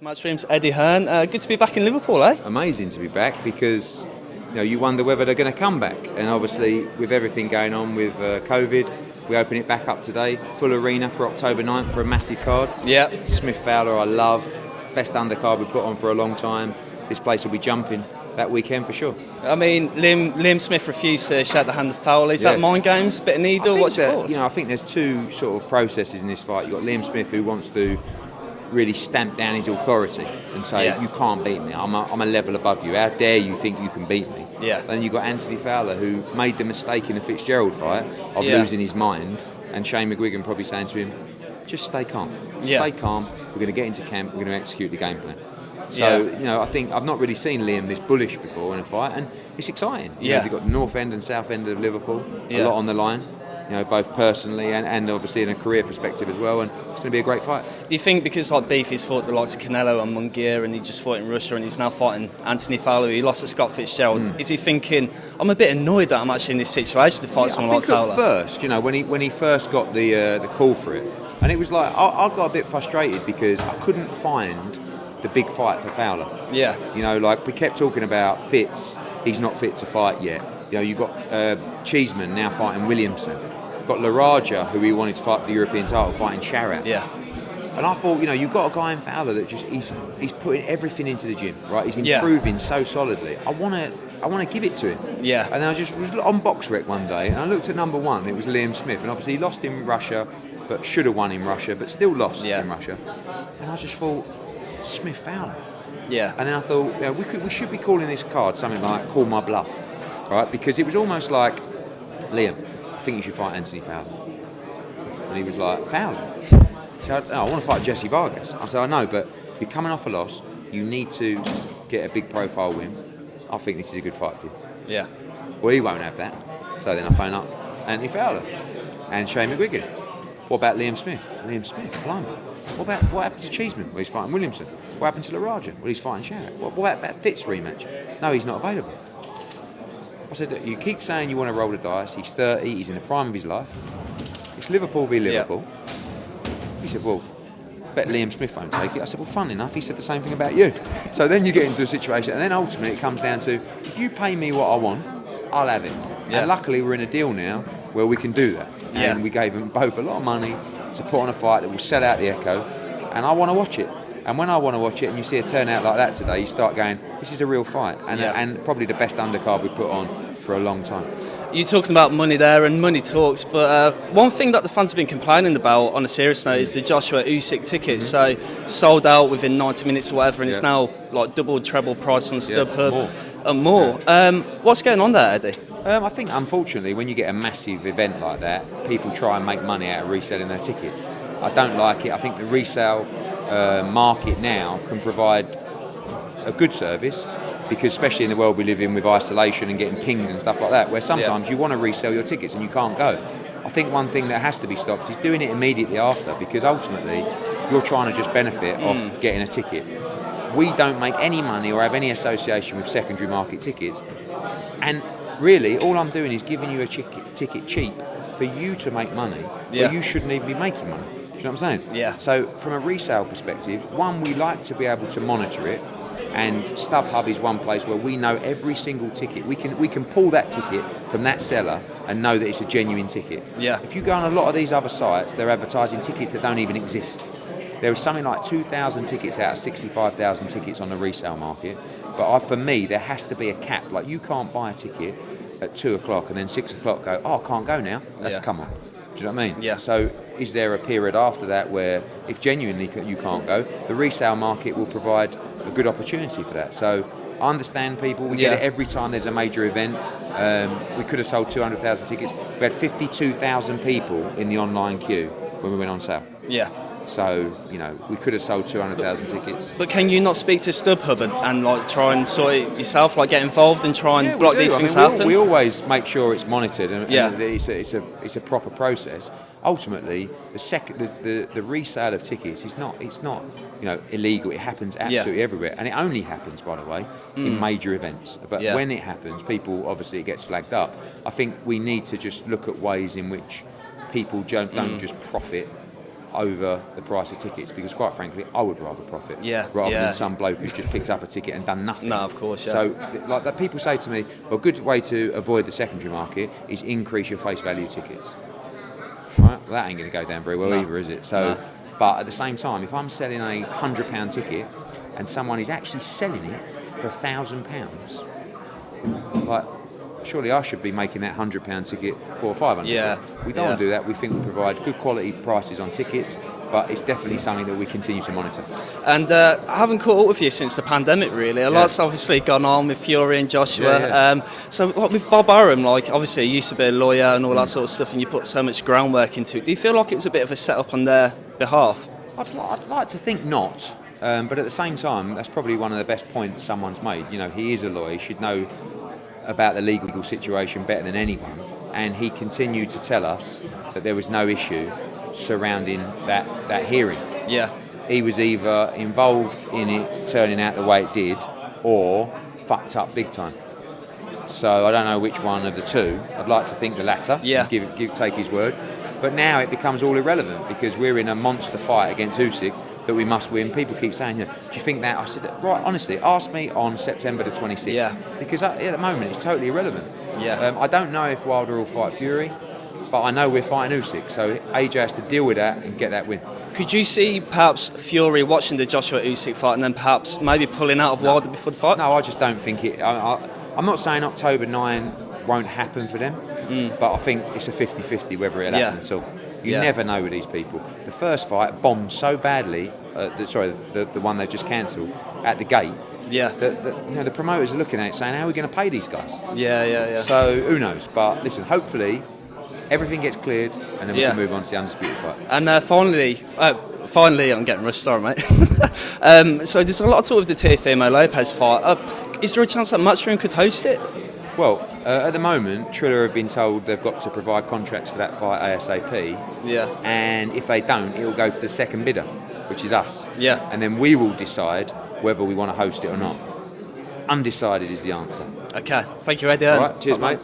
Match Rooms, Eddie Hearn. Good to be back in Liverpool, eh? Amazing to be back because you wonder whether they're going to come back. And obviously, with everything going on with COVID, we open it back up today. Full arena for October 9th for a massive card. Yeah. Smith Fowler, I love. Best undercard we put on for a long time. This place will be jumping that weekend for sure. I mean, Liam Smith refused to shake the hand of Fowler. Is that mind games? A bit of needle? What's your thoughts? I think there's two sort of processes in this fight. You've got Liam Smith who wants to really stamp down his authority and say, you can't beat me, I'm a level above you, how dare you think you can beat me. Then you've got Anthony Fowler who made the mistake in the Fitzgerald fight of losing his mind, and Shane McGuigan probably saying to him, just stay calm, stay calm, we're going to get into camp, we're going to execute the game plan. So, I think I've not really seen Liam this bullish before in a fight, and it's exciting. You've got the north end and south end of Liverpool, a lot on the line, both personally and obviously in a career perspective as well, and it's going to be a great fight. Do you think because Beefy's fought the likes of Canelo and Munguia, and he just fought in Russia, and he's now fighting Anthony Fowler, he lost to Scott Fitzgerald, is he thinking, I'm a bit annoyed that I'm actually in this situation to fight someone like Fowler? I think at first, when he first got the call for it, and it was like, I got a bit frustrated because I couldn't find the big fight for Fowler. We kept talking about Fitz, he's not fit to fight yet. You've got Cheeseman now fighting Williamson. You've got Laraja, who he wanted to fight for the European title, fighting Sharat. And I thought, you've got a guy in Fowler that just he's putting everything into the gym, right? He's improving so solidly. I want to give it to him. And I was on Box Rec one day, and I looked at number one. It was Liam Smith, and obviously he lost in Russia, but should have won in Russia, but still lost in Russia. And I just thought, Smith Fowler. And then I thought, we should be calling this card something like Call My Bluff, right? Because it was almost like, Liam, I think you should fight Anthony Fowler. And he was like, Fowler? He said, I want to fight Jesse Vargas. I said, I know, but you're coming off a loss. You need to get a big profile win. I think this is a good fight for you. Well, he won't have that. So then I phone up Anthony Fowler and Shane McGuigan. What about Liam Smith? Liam Smith, blimey. What happened to Cheeseman? Well, he's fighting Williamson. What happened to Laraja? Well, he's fighting Sharat. What about Fitz rematch? No, he's not available. I said, you keep saying you want to roll the dice. He's 30. He's in the prime of his life. It's Liverpool v Liverpool. He said, well, bet Liam Smith won't take it. I said, well, fun enough. He said the same thing about you. So then you get into a situation, and then ultimately it comes down to, if you pay me what I want, I'll have it. And luckily we're in a deal now where we can do that. And we gave them both a lot of money to put on a fight that will sell out the Echo, and I want to watch it. And when I want to watch it and you see a turnout like that today, you start going, this is a real fight, and probably the best undercard we put on for a long time. You're talking about money there, and money talks, but one thing that the fans have been complaining about on a serious note is the Joshua Usyk tickets. So sold out within 90 minutes or whatever, and it's now like double, treble price on StubHub and more. What's going on there, Eddie? I think, unfortunately, when you get a massive event like that, people try and make money out of reselling their tickets. I don't like it. I think the resale market now can provide a good service, because especially in the world we live in with isolation and getting pinged and stuff like that, where sometimes you want to resell your tickets and you can't go. I think one thing that has to be stopped is doing it immediately after, because ultimately you're trying to just benefit off getting a ticket. We don't make any money or have any association with secondary market tickets, and really all I'm doing is giving you a ticket cheap for you to make money where you shouldn't even be making money. Do you know what I'm saying? So from a resale perspective, one, we like to be able to monitor it, and StubHub is one place where we know every single ticket. We can pull that ticket from that seller and know that it's a genuine ticket. If you go on a lot of these other sites, they're advertising tickets that don't even exist. There was something like 2,000 tickets out of 65,000 tickets on the resale market. But for me, there has to be a cap. Like, you can't buy a ticket at 2 o'clock and then 6 o'clock go, I can't go now. That's come on. Do you know what I mean? So is there a period after that where, if genuinely you can't go, the resale market will provide a good opportunity for that? So I understand people. We get it every time there's a major event. We could have sold 200,000 tickets. We had 52,000 people in the online queue when we went on sale. So, we could have sold 200,000 tickets. But can you not speak to StubHub and like try and sort it yourself, like get involved and try and block these things happen? We always make sure it's monitored and it's a proper process. Ultimately, the resale of tickets is not illegal. It happens absolutely everywhere, and it only happens, by the way, in major events. But when it happens, people obviously it gets flagged up. I think we need to just look at ways in which people don't just profit over the price of tickets, because quite frankly I would rather profit rather than some bloke who's just picked up a ticket and done nothing. No, of course, yeah. So like that, people say to me, well, a good way to avoid the secondary market is increase your face value tickets. Right? Well, that ain't going to go down very well either, is it? So, but at the same time, if I'm selling a £100 ticket and someone is actually selling it for £1,000, like, surely I should be making that £100 ticket for £500. Yeah. We don't want to do that. We think we provide good quality prices on tickets, but it's definitely something that we continue to monitor. And I haven't caught up with you since the pandemic, really. A lot's obviously gone on with Fury and Joshua. So like with Bob Arum, like obviously he used to be a lawyer and all that sort of stuff, and you put so much groundwork into it. Do you feel like it was a bit of a setup on their behalf? I'd like to think not. But at the same time, that's probably one of the best points someone's made. You know, he is a lawyer. He should know about the legal situation better than anyone, and he continued to tell us that there was no issue surrounding that hearing. Yeah. He was either involved in it turning out the way it did, or fucked up big time. So I don't know which one of the two. I'd like to think the latter. Yeah. Take his word. But now it becomes all irrelevant because we're in a monster fight against Usyk that we must win. People keep saying, do you think that? I said, right, honestly, ask me on September the 26th. Yeah. Because at the moment, it's totally irrelevant. Yeah. I don't know if Wilder will fight Fury, but I know we're fighting Usyk. So AJ has to deal with that and get that win. Could you see perhaps Fury watching the Joshua Usyk fight and then perhaps maybe pulling out of Wilder before the fight? No, I just don't think it. I'm not saying October 9 won't happen for them, but I think it's a 50-50 whether it'll happen at all. You never know with these people. The first fight bombed so badly, the one they've just cancelled, at the gate. Yeah. The promoters are looking at it saying, how are we going to pay these guys? Yeah. So who knows? But listen, hopefully everything gets cleared and then we can move on to the undisputed fight. And finally, I'm getting rushed, sorry, mate. So there's a lot of talk of the Teofimo Lopez fight. Is there a chance that Matchroom could host it? Well, at the moment, Triller have been told they've got to provide contracts for that fight ASAP. Yeah. And if they don't, it will go to the second bidder, which is us. Yeah. And then we will decide whether we want to host it or not. Undecided is the answer. Okay. Thank you, Eddie. All right. Cheers, mate.